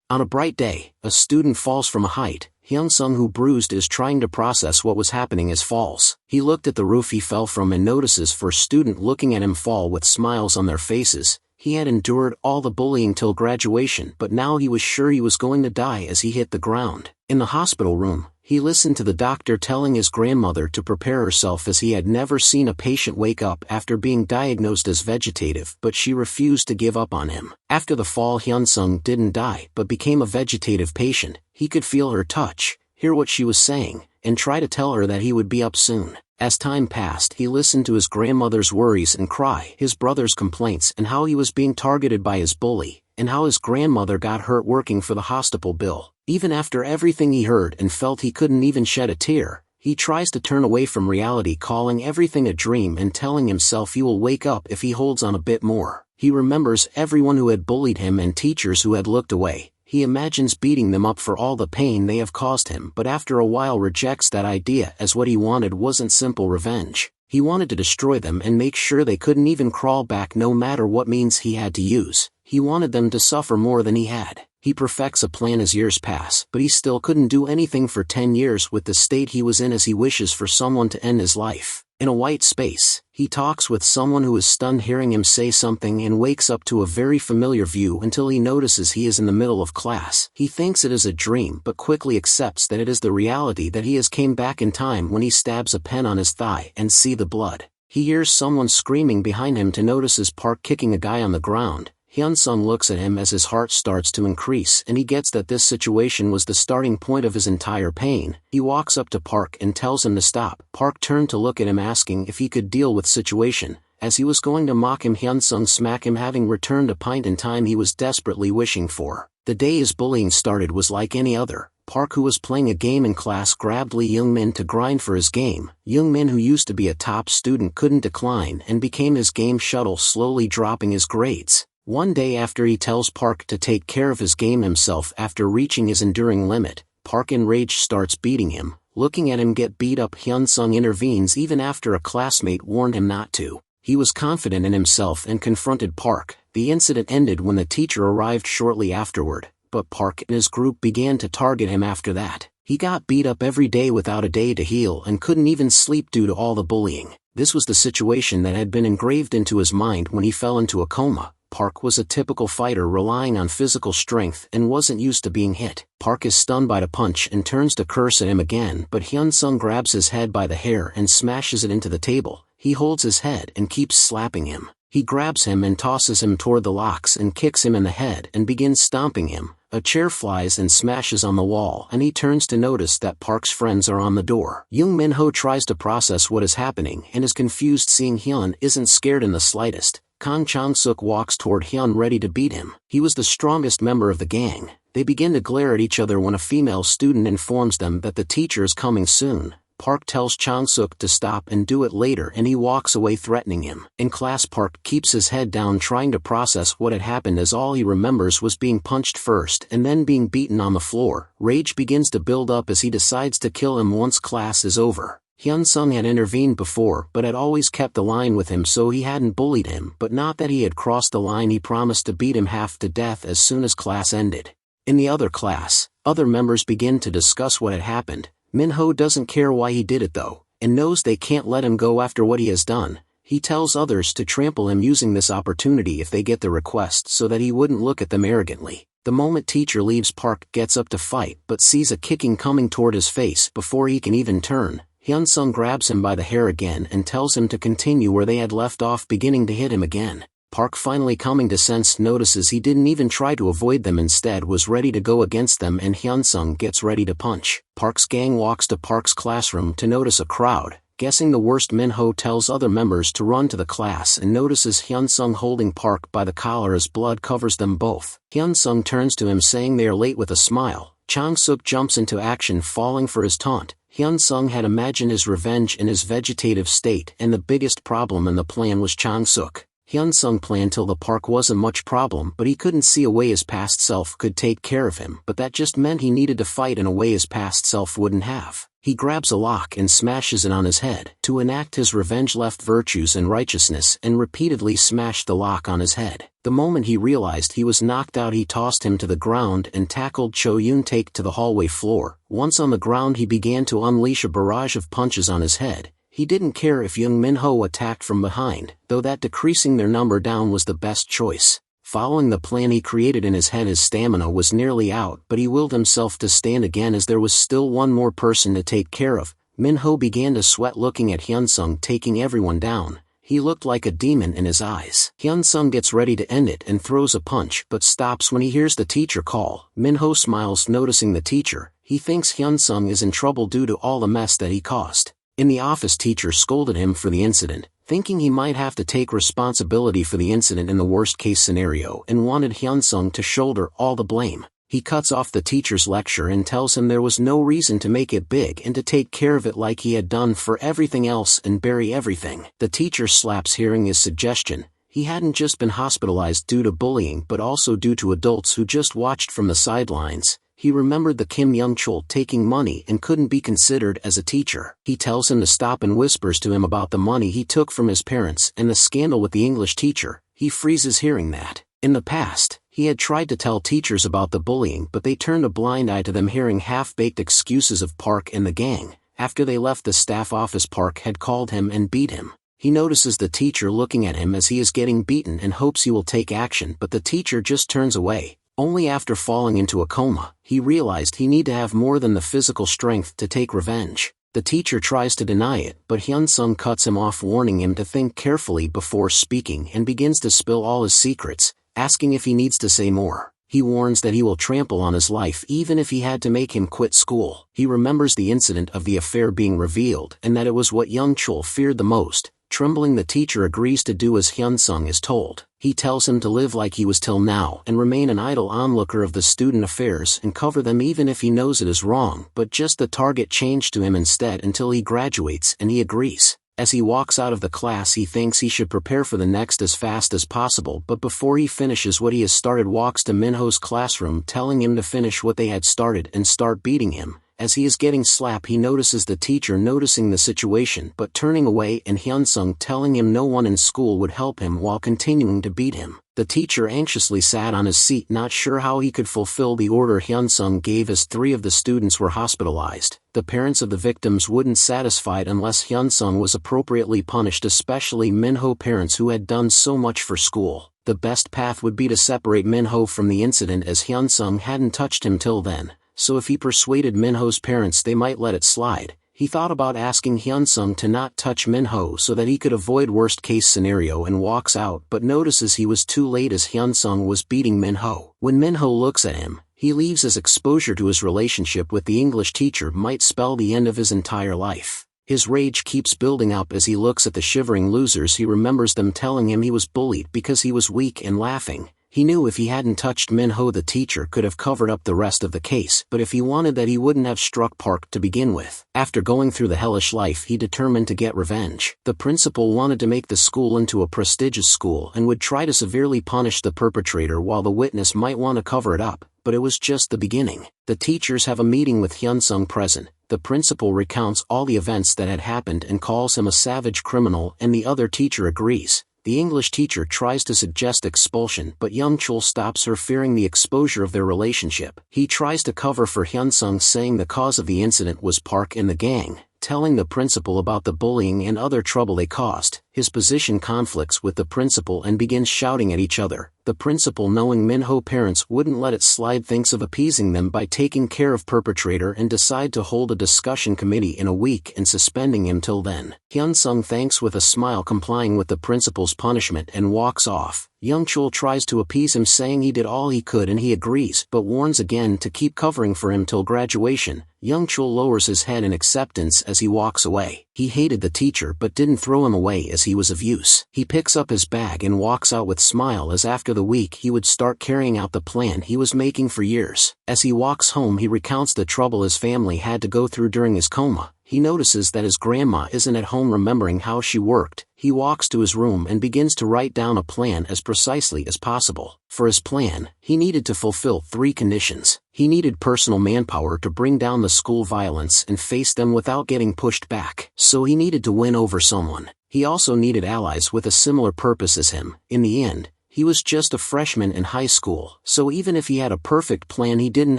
On a bright day, a student falls from a height. Hyun-sung, who bruised, is trying to process what was happening as falls. He looked at the roof he fell from and notices first student looking at him fall with smiles on their faces. He had endured all the bullying till graduation, but now he was sure he was going to die as he hit the ground. In the hospital room, he listened to the doctor telling his grandmother to prepare herself, as he had never seen a patient wake up after being diagnosed as vegetative, but she refused to give up on him. After the fall, Hyun-sung didn't die but became a vegetative patient. He could feel her touch, hear what she was saying, and try to tell her that he would be up soon. As time passed, he listened to his grandmother's worries and cry, his brother's complaints, and how he was being targeted by his bully, and how his grandmother got hurt working for the hospital bill. Even after everything he heard and felt, he couldn't even shed a tear. He tries to turn away from reality, calling everything a dream and telling himself he will wake up if he holds on a bit more. He remembers everyone who had bullied him and teachers who had looked away. He imagines beating them up for all the pain they have caused him, but after a while rejects that idea, as what he wanted wasn't simple revenge. He wanted to destroy them and make sure they couldn't even crawl back, no matter what means he had to use. He wanted them to suffer more than he had. He perfects a plan as years pass, but he still couldn't do anything for 10 years with the state he was in, as he wishes for someone to end his life. In a white space, he talks with someone who is stunned hearing him say something and wakes up to a very familiar view until he notices he is in the middle of class. He thinks it is a dream but quickly accepts that it is the reality, that he has came back in time when he stabs a pen on his thigh and see the blood. He hears someone screaming behind him to notices Park kicking a guy on the ground. Hyun-sung looks at him as his heart starts to increase, and he gets that this situation was the starting point of his entire pain. He walks up to Park and tells him to stop. Park turned to look at him, asking if he could deal with situation. As he was going to mock him, Hyun-sung smacked him, having returned a pint in time he was desperately wishing for. The day his bullying started was like any other. Park, who was playing a game in class, grabbed Lee Young-min to grind for his game. Young-min, who used to be a top student, couldn't decline and became his game shuttle, slowly dropping his grades. One day, after he tells Park to take care of his game himself after reaching his enduring limit, Park enraged starts beating him. Looking at him get beat up, Hyun-sung intervenes even after a classmate warned him not to. He was confident in himself and confronted Park. The incident ended when the teacher arrived shortly afterward, but Park and his group began to target him after that. He got beat up every day without a day to heal and couldn't even sleep due to all the bullying. This was the situation that had been engraved into his mind when he fell into a coma. Park was a typical fighter, relying on physical strength and wasn't used to being hit. Park is stunned by the punch and turns to curse at him again, but Hyun-sung grabs his head by the hair and smashes it into the table. He holds his head and keeps slapping him. He grabs him and tosses him toward the locks and kicks him in the head and begins stomping him. A chair flies and smashes on the wall, and he turns to notice that Park's friends are on the door. Young Min-ho tries to process what is happening and is confused, seeing Hyun isn't scared in the slightest. Kang Chang-suk walks toward Hyun, ready to beat him. He was the strongest member of the gang. They begin to glare at each other when a female student informs them that the teacher is coming soon. Park tells Chang-suk to stop and do it later, and he walks away, threatening him. In class, Park keeps his head down, trying to process what had happened, as all he remembers was being punched first and then being beaten on the floor. Rage begins to build up as he decides to kill him once class is over. Hyun-sung had intervened before but had always kept the line with him, so he hadn't bullied him, but not that he had crossed the line. He promised to beat him half to death as soon as class ended. In the other class, other members begin to discuss what had happened. Min-ho doesn't care why he did it though, and knows they can't let him go after what he has done. He tells others to trample him, using this opportunity if they get the request, so that he wouldn't look at them arrogantly. The moment teacher leaves, Park gets up to fight but sees a kicking coming toward his face before he can even turn. Hyun-sung grabs him by the hair again and tells him to continue where they had left off, beginning to hit him again. Park, finally coming to sense, notices he didn't even try to avoid them, instead was ready to go against them, and Hyun-sung gets ready to punch. Park's gang walks to Park's classroom to notice a crowd. Guessing the worst, Min-ho tells other members to run to the class and notices Hyun-sung holding Park by the collar as blood covers them both. Hyun-sung turns to him, saying they are late, with a smile. Chang-suk jumps into action, falling for his taunt. Hyun-sung had imagined his revenge in his vegetative state, and the biggest problem in the plan was Chang-suk. Hyun-sung planned till the park wasn't much problem, but he couldn't see a way his past self could take care of him, but that just meant he needed to fight in a way his past self wouldn't have. He grabs a lock and smashes it on his head to enact his revenge, left virtues and righteousness, and repeatedly smashed the lock on his head. The moment he realized he was knocked out, he tossed him to the ground and tackled Cho Yun-taek to the hallway floor. Once on the ground, he began to unleash a barrage of punches on his head. He didn't care if Young Min-ho attacked from behind, though that decreasing their number down was the best choice. Following the plan he created in his head, his stamina was nearly out, but he willed himself to stand again as there was still one more person to take care of. Min-ho began to sweat looking at Hyun-sung taking everyone down. He looked like a demon in his eyes. Hyun-sung gets ready to end it and throws a punch, but stops when he hears the teacher call. Min-ho smiles noticing the teacher. He thinks Hyun-sung is in trouble due to all the mess that he caused. In the office, teacher scolded him for the incident, thinking he might have to take responsibility for the incident in the worst-case scenario, and wanted Hyun-sung to shoulder all the blame. He cuts off the teacher's lecture and tells him there was no reason to make it big and to take care of it like he had done for everything else and bury everything. The teacher slaps hearing his suggestion. He hadn't just been hospitalized due to bullying but also due to adults who just watched from the sidelines. He remembered the Kim Young-chul taking money and couldn't be considered as a teacher. He tells him to stop and whispers to him about the money he took from his parents and the scandal with the English teacher. He freezes hearing that. In the past, he had tried to tell teachers about the bullying, but they turned a blind eye to them, hearing half-baked excuses of Park and the gang. After they left the staff office, Park had called him and beat him. He notices the teacher looking at him as he is getting beaten and hopes he will take action, but the teacher just turns away. Only after falling into a coma, he realized he needed to have more than the physical strength to take revenge. The teacher tries to deny it, but Hyun-sung cuts him off, warning him to think carefully before speaking, and begins to spill all his secrets, asking if he needs to say more. He warns that he will trample on his life even if he had to make him quit school. He remembers the incident of the affair being revealed and that it was what Young-chul feared the most. Trembling, the teacher agrees to do as Hyun-sung is told. He tells him to live like he was till now and remain an idle onlooker of the student affairs and cover them even if he knows it is wrong, but just the target change to him instead until he graduates, and he agrees. As he walks out of the class, he thinks he should prepare for the next as fast as possible, but before he finishes what he has started, walks to Minho's classroom telling him to finish what they had started and start beating him. As he is getting slapped, he notices the teacher noticing the situation but turning away, and Hyun-sung telling him no one in school would help him while continuing to beat him. The teacher anxiously sat on his seat, not sure how he could fulfill the order Hyun-sung gave, as 3 of the students were hospitalized. The parents of the victims wouldn't satisfied unless Hyun-sung was appropriately punished, especially Minho parents who had done so much for school. The best path would be to separate Minho from the incident, as Hyun-sung hadn't touched him till then. So if he persuaded Minho's parents, they might let it slide. He thought about asking Hyun-sung to not touch Minho so that he could avoid worst-case scenario, and walks out, but notices he was too late as Hyun-sung was beating Minho. When Minho looks at him, he leaves, as exposure to his relationship with the English teacher might spell the end of his entire life. His rage keeps building up as he looks at the shivering losers. He remembers them telling him he was bullied because he was weak and laughing. He knew if he hadn't touched Minho, the teacher could have covered up the rest of the case, but if he wanted that, he wouldn't have struck Park to begin with. After going through the hellish life, he determined to get revenge. The principal wanted to make the school into a prestigious school and would try to severely punish the perpetrator, while the witness might want to cover it up, but it was just the beginning. The teachers have a meeting with Hyun-sung present. The principal recounts all the events that had happened and calls him a savage criminal, and the other teacher agrees. The English teacher tries to suggest expulsion, but Young-chul stops her, fearing the exposure of their relationship. He tries to cover for Hyun-sung, saying the cause of the incident was Park and the gang, telling the principal about the bullying and other trouble they caused. His position conflicts with the principal and begins shouting at each other. The principal, knowing Minho parents wouldn't let it slide, thinks of appeasing them by taking care of perpetrator and decide to hold a discussion committee in a week and suspending him till then. Hyun-sung thanks with a smile, complying with the principal's punishment, and walks off. Young-chul tries to appease him, saying he did all he could, and he agrees, but warns again to keep covering for him till graduation. Young-chul lowers his head in acceptance as he walks away. He hated the teacher but didn't throw him away as he was of use. He picks up his bag and walks out with smile, as after the week he would start carrying out the plan he was making for years. As he walks home, he recounts the trouble his family had to go through during his coma. he notices that his grandma isn't at home remembering how she worked. He walks to his room and begins to write down a plan as precisely as possible. For his plan, he needed to fulfill 3 conditions. He needed personal manpower to bring down the school violence and face them without getting pushed back. So he needed to win over someone. He also needed allies with a similar purpose as him. In the end, he was just a freshman in high school, so even if he had a perfect plan, he didn't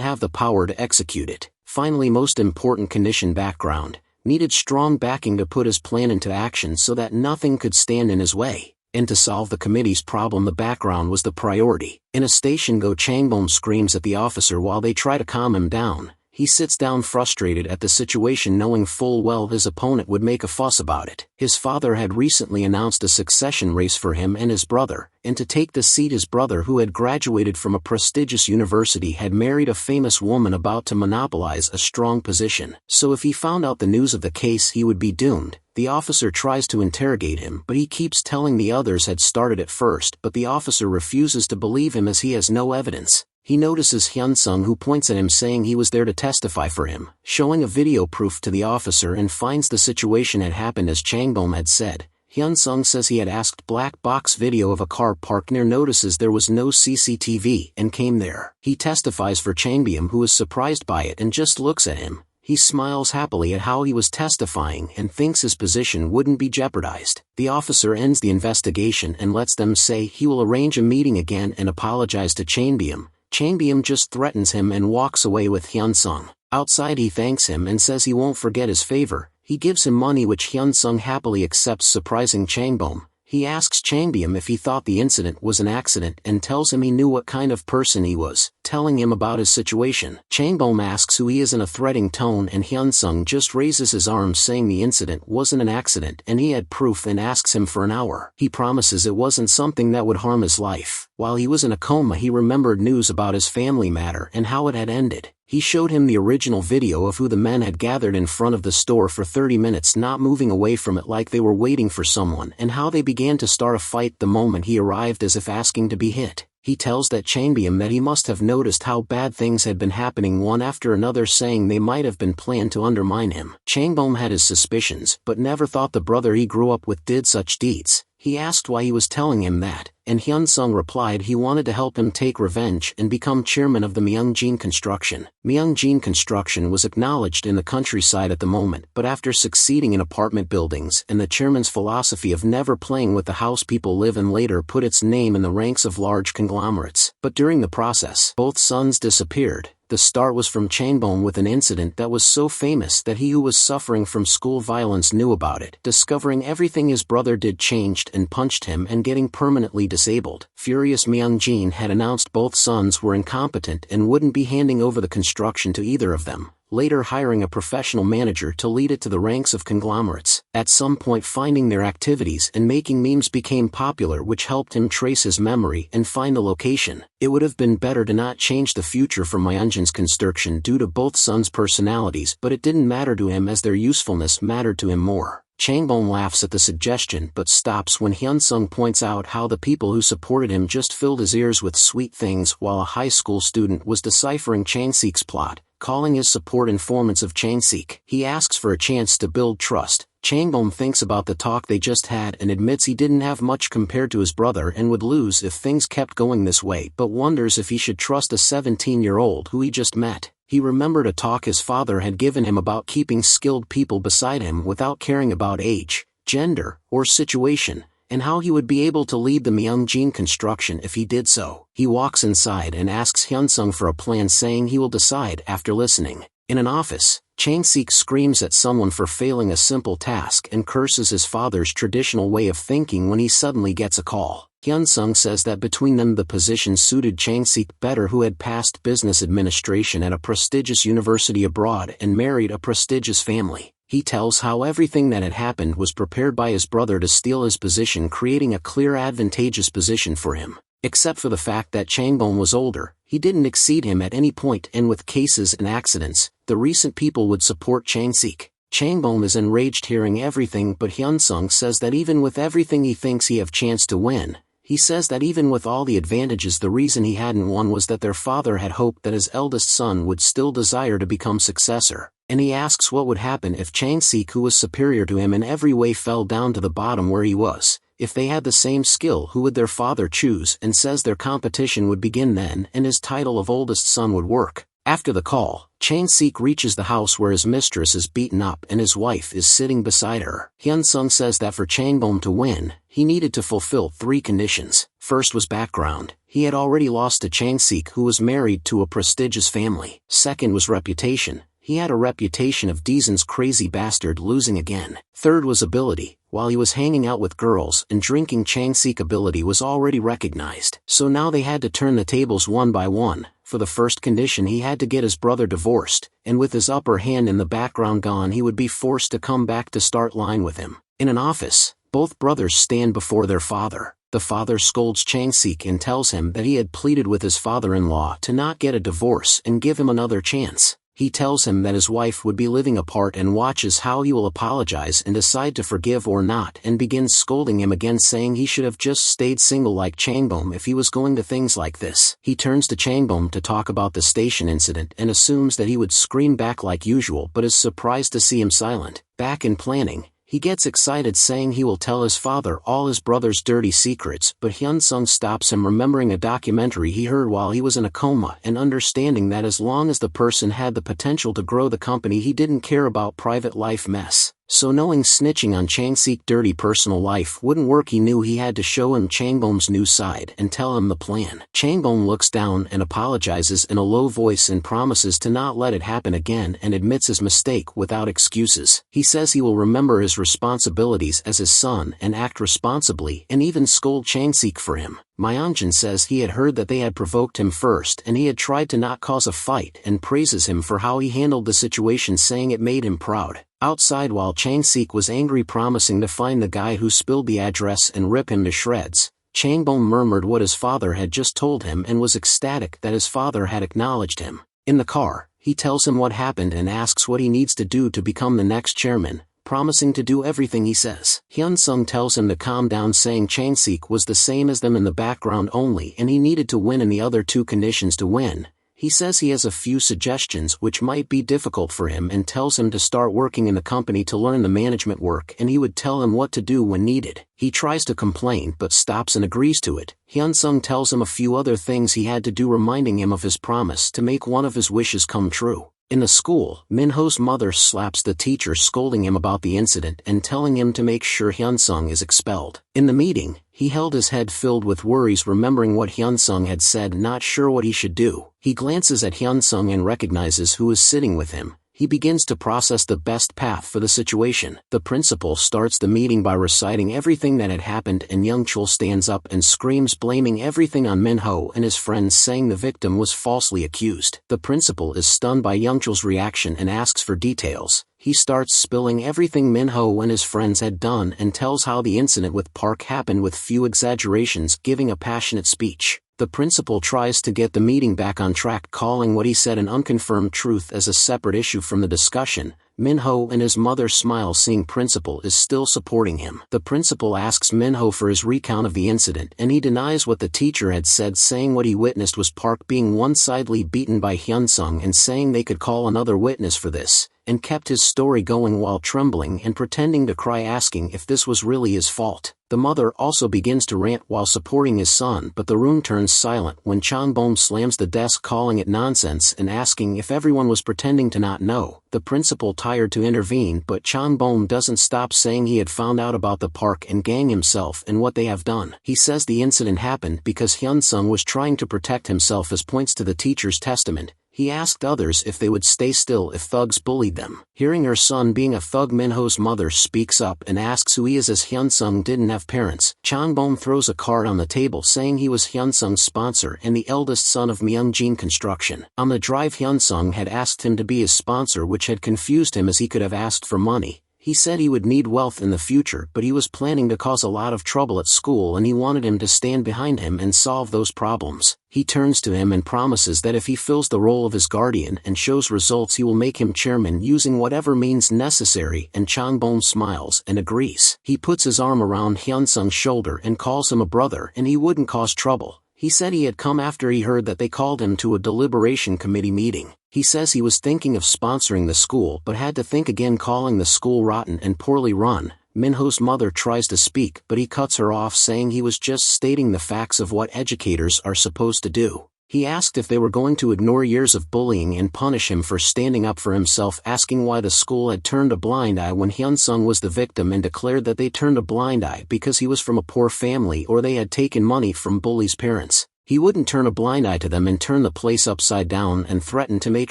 have the power to execute it. Finally, most important condition, background, needed strong backing to put his plan into action so that nothing could stand in his way. And to solve the committee's problem, the background was the priority. In a station go, Chang Bong screams at the officer while they try to calm him down. He sits down frustrated at the situation, knowing full well his opponent would make a fuss about it. His father had recently announced a succession race for him and his brother, and to take the seat his brother, who had graduated from a prestigious university, had married a famous woman about to monopolize a strong position. So if he found out the news of the case, he would be doomed. The officer tries to interrogate him, but he keeps telling the others had started it first, but the officer refuses to believe him as he has no evidence. He notices Hyun-sung, who points at him saying he was there to testify for him, showing a video proof to the officer, and finds the situation had happened as Chang Bong had said. Hyun-sung says he had asked black box video of a car parked near, notices there was no CCTV, and came there. He testifies for Chang Bong, who is surprised by it and just looks at him. He smiles happily at how he was testifying and thinks his position wouldn't be jeopardized. The officer ends the investigation and lets them say he will arrange a meeting again and apologize to Chang Bong. Chang Bong just threatens him and walks away with Hyun-sung. Outside, he thanks him and says he won't forget his favor. He gives him money, which Hyun-sung happily accepts, surprising Chang Bong. He asks Chang Bong if he thought the incident was an accident and tells him he knew what kind of person he was, telling him about his situation. Chang Bong asks who he is in a threatening tone, and Hyun-sung just raises his arms, saying the incident wasn't an accident and he had proof, and asks him for an hour. He promises it wasn't something that would harm his life. While he was in a coma, he remembered news about his family matter and how it had ended. He showed him the original video of who the men had gathered in front of the store for 30 minutes, not moving away from it like they were waiting for someone, and how they began to start a fight the moment he arrived, as if asking to be hit. He tells that Chang Bong that he must have noticed how bad things had been happening one after another, saying they might have been planned to undermine him. Chang Bong had his suspicions, but never thought the brother he grew up with did such deeds. He asked why he was telling him that, and Hyun-sung replied he wanted to help him take revenge and become chairman of the Myeongjin Construction. Myeongjin Construction was acknowledged in the countryside at the moment, but after succeeding in apartment buildings and the chairman's philosophy of never playing with the house people live in, later put its name in the ranks of large conglomerates. But during the process, both sons disappeared. The start was from Chang Bong with an incident that was so famous that he who was suffering from school violence knew about it. Discovering everything his brother did, changed and punched him, and getting permanently disabled. Furious Myeongjin had announced both sons were incompetent and wouldn't be handing over the construction to either of them, later hiring a professional manager to lead it to the ranks of conglomerates. At some point, finding their activities and making memes became popular, which helped him trace his memory and find the location. It would have been better to not change the future for Myeongjin's construction due to both sons' personalities, but it didn't matter to him as their usefulness mattered to him more. Chang Bong laughs at the suggestion but stops when Hyun-sung points out how the people who supported him just filled his ears with sweet things while a high school student was deciphering Chang-sik's plot, calling his support informants of Chang-sik. He asks for a chance to build trust. Chang Bong thinks about the talk they just had and admits he didn't have much compared to his brother and would lose if things kept going this way, but wonders if he should trust a 17-year-old who he just met. He remembered a talk his father had given him about keeping skilled people beside him without caring about age, gender, or situation, and how he would be able to lead the Myeongjin Construction if he did so. He walks inside and asks Hyun-sung for a plan, saying he will decide after listening. In an office, Chang-sik screams at someone for failing a simple task and curses his father's traditional way of thinking when he suddenly gets a call. Hyun-sung says that between them the position suited Chang-sik better, who had passed business administration at a prestigious university abroad and married a prestigious family. He tells how everything that had happened was prepared by his brother to steal his position, creating a clear advantageous position for him. Except for the fact that Chang Bong was older, he didn't exceed him at any point, and with cases and accidents, the recent people would support Chang-sik. Chang Bong is enraged hearing everything, but Hyun-sung says that even with everything he thinks he have chance to win. He says that even with all the advantages, the reason he hadn't won was that their father had hoped that his eldest son would still desire to become successor. and he asks what would happen if Chang-sik, who was superior to him in every way, fell down to the bottom where he was. If they had the same skill, who would their father choose, and says their competition would begin then and his title of oldest son would work. After the call, Chang-sik reaches the house where his mistress is beaten up and his wife is sitting beside her. Hyun-sung says that for Chang Bong to win, he needed to fulfill 3 conditions. First was background. He had already lost to Chang-sik, who was married to a prestigious family. Second was reputation. He had a reputation of Deezen's crazy bastard losing again. Third was ability. While he was hanging out with girls and drinking, Chang-sik ability was already recognized. So now they had to turn the tables one by one. For the first condition, he had to get his brother divorced, and with his upper hand in the background gone, he would be forced to come back to start line with him. In an office, both brothers stand before their father. The father scolds Chang-sik and tells him that he had pleaded with his father-in-law to not get a divorce and give him another chance. He tells him that his wife would be living apart and watches how he will apologize and decide to forgive or not, and begins scolding him again, saying he should have just stayed single like Changbom if he was going to things like this. He turns to Changbom to talk about the station incident and assumes that he would scream back like usual, but is surprised to see him silent. Back in planning, he gets excited, saying he will tell his father all his brother's dirty secrets, but Hyun-sung stops him, remembering a documentary he heard while he was in a coma and understanding that as long as the person had the potential to grow the company, he didn't care about private life mess. So knowing snitching on Chang-sik's dirty personal life wouldn't work, he knew he had to show him Changbom's new side and tell him the plan. Changbom looks down and apologizes in a low voice and promises to not let it happen again, and admits his mistake without excuses. He says he will remember his responsibilities as his son and act responsibly, and even scold Chang-sik for him. Myeongjin says he had heard that they had provoked him first and he had tried to not cause a fight, and praises him for how he handled the situation, saying it made him proud. Outside, while Chang-sik was angry, promising to find the guy who spilled the address and rip him to shreds, Changbom murmured what his father had just told him and was ecstatic that his father had acknowledged him. In the car, he tells him what happened and asks what he needs to do to become the next chairman, promising to do everything he says. Hyun-sung tells him to calm down, saying Chang-sik was the same as them in the background only and he needed to win in the other 2 conditions to win. He says he has a few suggestions which might be difficult for him and tells him to start working in the company to learn the management work, and he would tell him what to do when needed. He tries to complain but stops and agrees to it. Hyun-sung tells him a few other things he had to do, reminding him of his promise to make one of his wishes come true. In the school, Minho's mother slaps the teacher, scolding him about the incident and telling him to make sure Hyun-sung is expelled. In the meeting, he held his head filled with worries, remembering what Hyun-sung had said, not sure what he should do. He glances at Hyun-sung and recognizes who is sitting with him. He begins to process the best path for the situation. The principal starts the meeting by reciting everything that had happened, and Young-chul stands up and screams, blaming everything on Minho and his friends, saying the victim was falsely accused. The principal is stunned by Young-chul's reaction and asks for details. He starts spilling everything Minho and his friends had done and tells how the incident with Park happened with few exaggerations, giving a passionate speech. The principal tries to get the meeting back on track, calling what he said an unconfirmed truth as a separate issue from the discussion. Minho and his mother smile, seeing principal is still supporting him. The principal asks Minho for his recount of the incident and he denies what the teacher had said, saying what he witnessed was Park being one-sidedly beaten by Hyun-sung and saying they could call another witness for this, and kept his story going while trembling and pretending to cry, asking if this was really his fault. The mother also begins to rant while supporting his son, but the room turns silent when Chang Bong slams the desk, calling it nonsense and asking if everyone was pretending to not know. The principal tired to intervene, but Chang Bong doesn't stop, saying he had found out about the Park and gang himself and what they have done. He says the incident happened because Hyun-sung was trying to protect himself, as points to the teacher's testament. He asked others if they would stay still if thugs bullied them. Hearing her son being a thug, Minho's mother speaks up and asks who he is, as Hyun-sung didn't have parents. Chang Bong throws a card on the table, saying he was Hyun-sung's sponsor and the eldest son of Myungjin Construction. On the drive, Hyun-sung had asked him to be his sponsor, which had confused him, as he could have asked for money. He said he would need wealth in the future, but he was planning to cause a lot of trouble at school and he wanted him to stand behind him and solve those problems. He turns to him and promises that if he fills the role of his guardian and shows results, he will make him chairman using whatever means necessary, and Chang Bong smiles and agrees. He puts his arm around Hyun-sung's shoulder and calls him a brother, and he wouldn't cause trouble. He said he had come after he heard that they called him to a deliberation committee meeting. He says he was thinking of sponsoring the school but had to think again, calling the school rotten and poorly run. Minho's mother tries to speak but he cuts her off, saying he was just stating the facts of what educators are supposed to do. He asked if they were going to ignore years of bullying and punish him for standing up for himself, asking why the school had turned a blind eye when Hyunsung was the victim, and declared that they turned a blind eye because he was from a poor family or they had taken money from Bully's parents. He wouldn't turn a blind eye to them and turn the place upside down, and threatened to make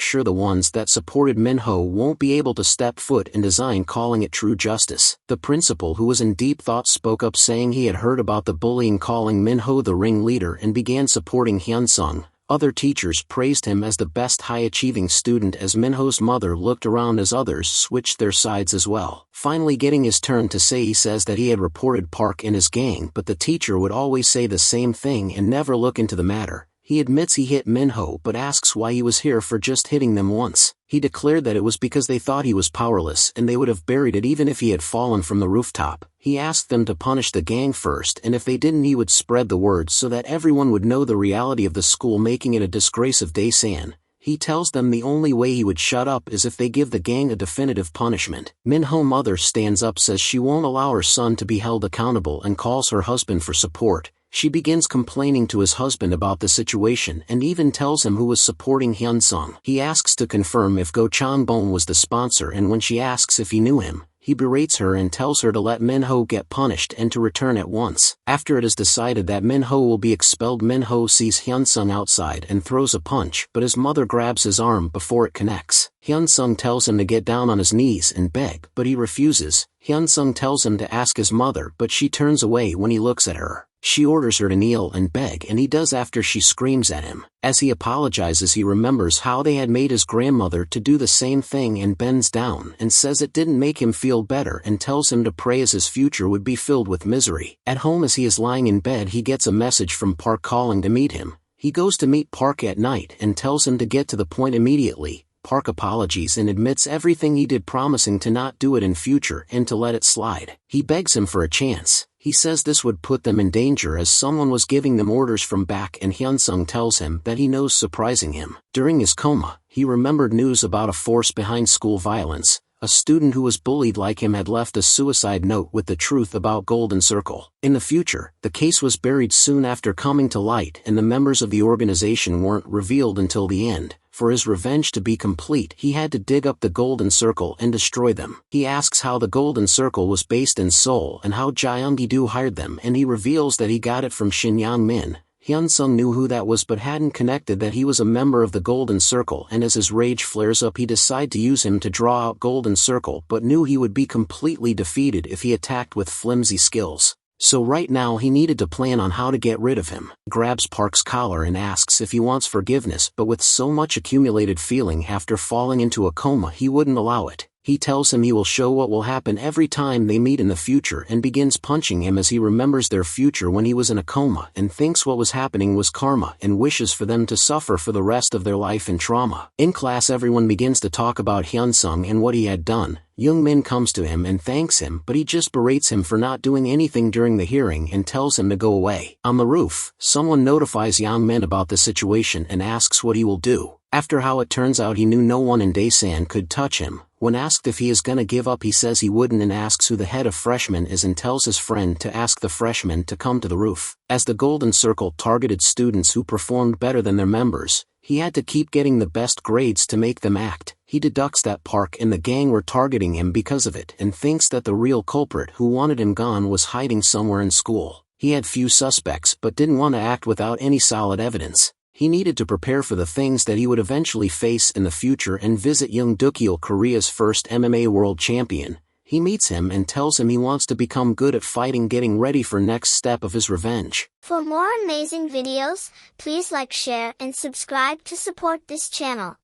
sure the ones that supported Minho won't be able to step foot in design, calling it true justice. The principal, who was in deep thought, spoke up, saying he had heard about the bullying, calling Minho the ringleader, and began supporting Hyunsung. Other teachers praised him as the best high-achieving student as Minho's mother looked around as others switched their sides as well. Finally getting his turn to say, he says that he had reported Park and his gang, but the teacher would always say the same thing and never look into the matter. He admits he hit Minho but asks why he was here for just hitting them once. He declared that it was because they thought he was powerless and they would have buried it even if he had fallen from the rooftop. He asked them to punish the gang first, and if they didn't he would spread the word so that everyone would know the reality of the school, making it a disgrace of Daesan. He tells them the only way he would shut up is if they give the gang a definitive punishment. Minho's mother stands up, says she won't allow her son to be held accountable, and calls her husband for support. She begins complaining to his husband about the situation and even tells him who was supporting Hyunsung. He asks to confirm if Chang Bong was the sponsor, and when she asks if he knew him, he berates her and tells her to let Minho get punished and to return at once. After it is decided that Minho will be expelled, Minho sees Hyunsung outside and throws a punch, but his mother grabs his arm before it connects. Hyunsung tells him to get down on his knees and beg, but he refuses. Hyunsung tells him to ask his mother, but she turns away when he looks at her. She orders her to kneel and beg, and he does after she screams at him. As he apologizes, he remembers how they had made his grandmother to do the same thing and bends down and says it didn't make him feel better, and tells him to pray as his future would be filled with misery. At home, as he is lying in bed, he gets a message from Park calling to meet him. He goes to meet Park at night and tells him to get to the point immediately. Park apologizes and admits everything he did, promising to not do it in future and to let it slide. He begs him for a chance. He says this would put them in danger as someone was giving them orders from back, and Hyunsung tells him that he knows, surprising him. During his coma, he remembered news about a force behind school violence. A student who was bullied like him had left a suicide note with the truth about Golden Circle. In the future, the case was buried soon after coming to light, and the members of the organization weren't revealed until the end. For his revenge to be complete, he had to dig up the Golden Circle and destroy them. He asks how the Golden Circle was based in Seoul and how Jeonggi-do hired them, and he reveals that he got it from Shin Yang-min. Hyunsung knew who that was but hadn't connected that he was a member of the Golden Circle, and as his rage flares up, he decides to use him to draw out Golden Circle, but knew he would be completely defeated if he attacked with flimsy skills. So right now he needed to plan on how to get rid of him. Grabs Park's collar and asks if he wants forgiveness, but with so much accumulated feeling after falling into a coma, he wouldn't allow it. He tells him he will show what will happen every time they meet in the future, and begins punching him as he remembers their future when he was in a coma and thinks what was happening was karma, and wishes for them to suffer for the rest of their life in trauma. In class, everyone begins to talk about Hyunsung and what he had done. Young-min comes to him and thanks him, but he just berates him for not doing anything during the hearing and tells him to go away. On the roof, someone notifies Young-min about the situation and asks what he will do. After how it turns out he knew no one in Daesan could touch him. When asked if he is gonna give up, he says he wouldn't and asks who the head of freshmen is and tells his friend to ask the freshmen to come to the roof. As the Golden Circle targeted students who performed better than their members, he had to keep getting the best grades to make them act. He deducts that Park and the gang were targeting him because of it and thinks that the real culprit who wanted him gone was hiding somewhere in school. He had few suspects but didn't want to act without any solid evidence. He needed to prepare for the things that he would eventually face in the future and visit Young Dukil, Korea's first MMA world champion. He meets him and tells him he wants to become good at fighting, getting ready for next step of his revenge. For more amazing videos, please like, share, and subscribe to support this channel.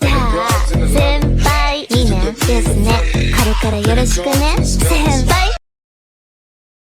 先輩いいねですね。これからよろしくね。